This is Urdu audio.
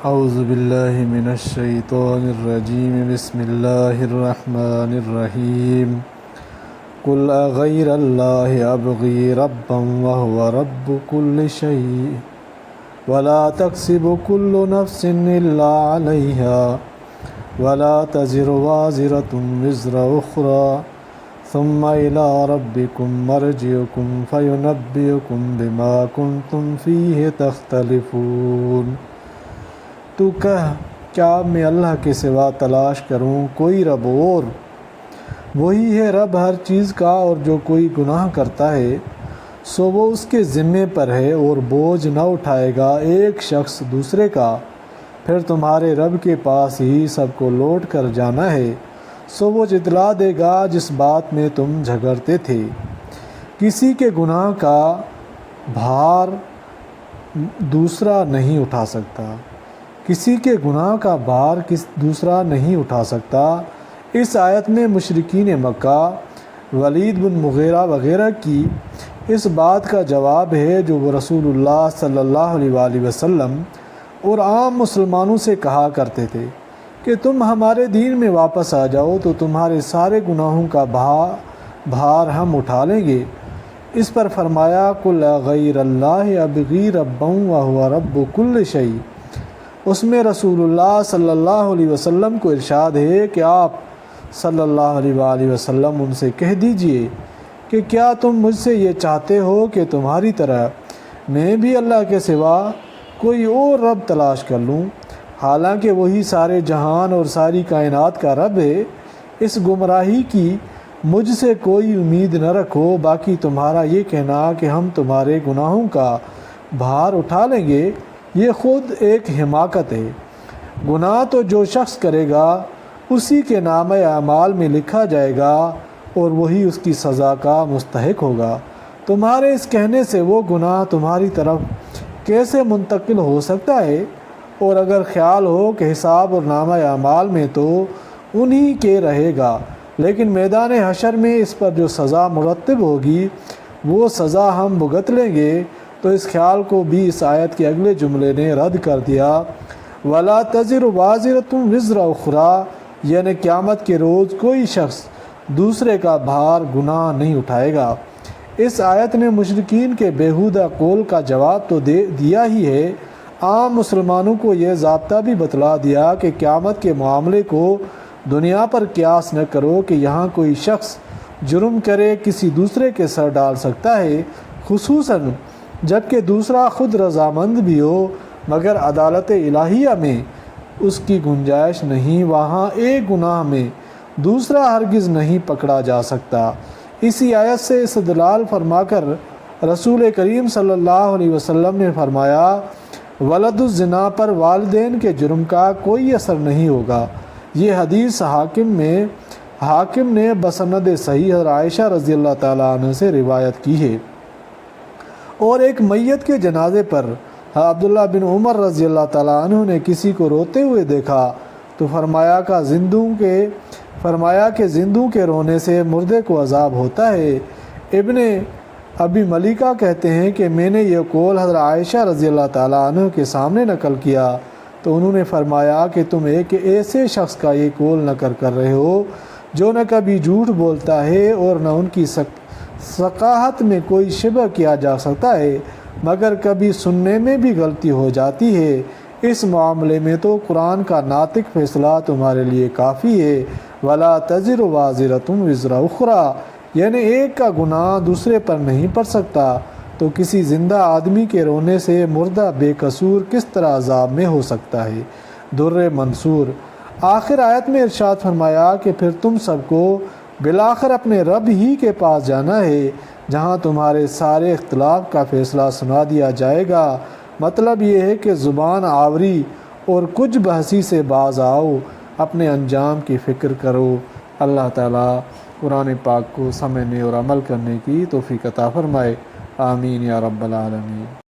اعوذ باللہ من الشیطان الرجیم بسم اللہ الرحمن الرحیم قل اغیر اللہ ابغی ربا وهو رب كل شیء ولا تکسب كل نفس الا علیہا ولا تزر وازرة وزر اخرى ثم الى ربکم مرجعکم فینبئکم بما کنتم فیہ تختلفون۔ تو کہہ کیا میں اللہ کے سوا تلاش کروں کوئی رب اور؟ وہی ہے رب ہر چیز کا، اور جو کوئی گناہ کرتا ہے سو وہ اس کے ذمے پر ہے، اور بوجھ نہ اٹھائے گا ایک شخص دوسرے کا۔ پھر تمہارے رب کے پاس ہی سب کو لوٹ کر جانا ہے، سو وہ جتلا دے گا جس بات میں تم جھگڑتے تھے۔ کسی کے گناہ کا بھار دوسرا نہیں اٹھا سکتا، کسی کے گناہ کا بھار دوسرا نہیں اٹھا سکتا۔ اس آیت میں مشرکین مکہ، ولید بن مغیرہ وغیرہ کی اس بات کا جواب ہے جو وہ رسول اللہ صلی اللہ علیہ وآلہ وسلم اور عام مسلمانوں سے کہا کرتے تھے کہ تم ہمارے دین میں واپس آ جاؤ تو تمہارے سارے گناہوں کا بھار ہم اٹھا لیں گے۔ اس پر فرمایا قل غیر اللہ ابغی ربا وهو رب كل شیء۔ اس میں رسول اللہ صلی اللہ علیہ وسلم کو ارشاد ہے کہ آپ صلی اللہ علیہ وآلہ وسلم ان سے کہہ دیجئے کہ کیا تم مجھ سے یہ چاہتے ہو کہ تمہاری طرح میں بھی اللہ کے سوا کوئی اور رب تلاش کر لوں، حالانکہ وہی سارے جہان اور ساری کائنات کا رب ہے۔ اس گمراہی کی مجھ سے کوئی امید نہ رکھو، باقی تمہارا یہ کہنا کہ ہم تمہارے گناہوں کا بھار اٹھا لیں گے یہ خود ایک حماقت ہے۔ گناہ تو جو شخص کرے گا اسی کے نامہ اعمال میں لکھا جائے گا اور وہی اس کی سزا کا مستحق ہوگا۔ تمہارے اس کہنے سے وہ گناہ تمہاری طرف کیسے منتقل ہو سکتا ہے؟ اور اگر خیال ہو کہ حساب اور نامہ اعمال میں تو انہی کے رہے گا، لیکن میدان حشر میں اس پر جو سزا مرتب ہوگی وہ سزا ہم بھگت لیں گے۔ تو اس خیال کو بھی اس آیت کے اگلے جملے نے رد کر دیا، وَلَا تَزِرُ وَازِرَةٌ وِزْرَ أُخْرَىٰ، یعنی قیامت کے روز کوئی شخص دوسرے کا بھار گناہ نہیں اٹھائے گا۔ اس آیت نے مشرکین کے بیہودہ قول کا جواب تو دیا ہی ہے، عام مسلمانوں کو یہ ضابطہ بھی بتلا دیا کہ قیامت کے معاملے کو دنیا پر قیاس نہ کرو کہ یہاں کوئی شخص جرم کرے کسی دوسرے کے سر ڈال سکتا ہے، خصوصاً جبکہ دوسرا خود رضامند بھی ہو، مگر عدالت الہیہ میں اس کی گنجائش نہیں، وہاں ایک گناہ میں دوسرا ہرگز نہیں پکڑا جا سکتا۔ اسی آیت سے استدلال فرما کر رسول کریم صلی اللہ علیہ وسلم نے فرمایا ولد الزنا پر والدین کے جرم کا کوئی اثر نہیں ہوگا۔ یہ حدیث حاکم نے بسند صحیح عائشہ رضی اللہ تعالیٰ عنہ سے روایت کی ہے۔ اور ایک میت کے جنازے پر عبداللہ بن عمر رضی اللہ تعالیٰ عنہ نے کسی کو روتے ہوئے دیکھا تو فرمایا کہ زندوں کے رونے سے مردے کو عذاب ہوتا ہے۔ ابن ابی ملیکہ کہتے ہیں کہ میں نے یہ قول حضرت عائشہ رضی اللہ تعالیٰ عنہ کے سامنے نقل کیا تو انہوں نے فرمایا کہ تم ایک ایسے شخص کا یہ قول نقل کر رہے ہو جو نہ کبھی جھوٹ بولتا ہے اور نہ ان کی ثقاہت میں کوئی شبہ کیا جا سکتا ہے، مگر کبھی سننے میں بھی غلطی ہو جاتی ہے۔ اس معاملے میں تو قرآن کا ناطق فیصلہ تمہارے لیے کافی ہے، وَلَا تَزِرُ وَازِرَةٌ وِزْرَ أُخْرَىٰ، یعنی ایک کا گناہ دوسرے پر نہیں پڑ سکتا۔ تو کسی زندہ آدمی کے رونے سے مردہ بے قصور کس طرح عذاب میں ہو سکتا ہے؟ در منصور۔ آخر آیت میں ارشاد فرمایا کہ پھر تم سب کو بالآخر اپنے رب ہی کے پاس جانا ہے جہاں تمہارے سارے اختلاف کا فیصلہ سنا دیا جائے گا۔ مطلب یہ ہے کہ زبان آوری اور کچھ بحثی سے باز آؤ، اپنے انجام کی فکر کرو۔ اللہ تعالیٰ قرآن پاک کو سمجھنے اور عمل کرنے کی توفیق عطا فرمائے، آمین یا رب العالمین۔